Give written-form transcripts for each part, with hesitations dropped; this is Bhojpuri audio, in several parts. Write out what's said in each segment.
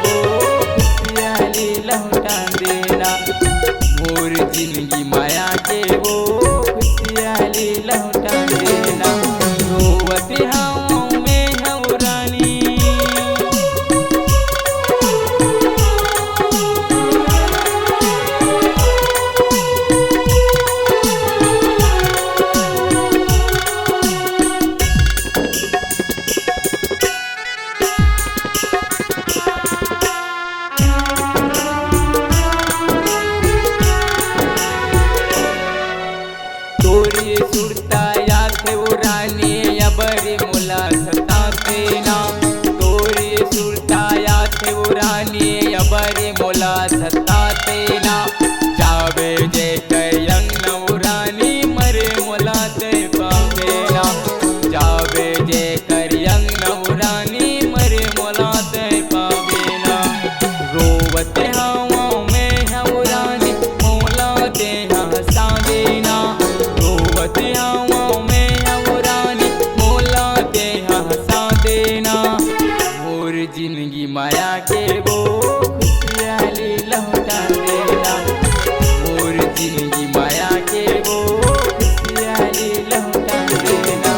वो खुशहाली लौटा देना। मोर जिंदगी माया के वो खुशहाली लौटा देना। रोवत हूँ मैं हूँ रानी, तोरी सुरता या थे वो रानी अबरी मुला सताते ना। तोरी सुरता या थे वो रानी अबरी मुला सताते ना। जावे जे कयंग नव रानी मरे मुला ते पावे ना। जावे जे कयंग नव रानी मरे मुला ते पावे ना। रोवत हवा में हव रानी मोला ते हंसा देना। रोवत हवा में हव रानी मोला ते हंसा देना। मोर जिंदगी माया के वो खुशहाली लौटा देना। मोर जिंदगी माया के वो खुशहाली लौटा देना।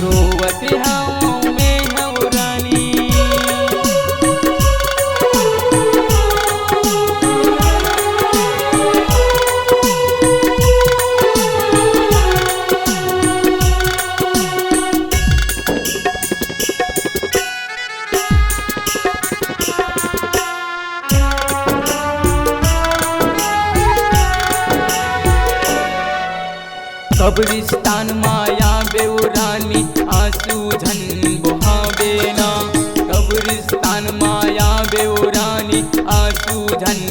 रोवत हवा में हव रानी, कब्रिस्तान माया बेउरानी आंसू झन बहावे ना। कब्रिस्तान माया बेउरानी आंसू झन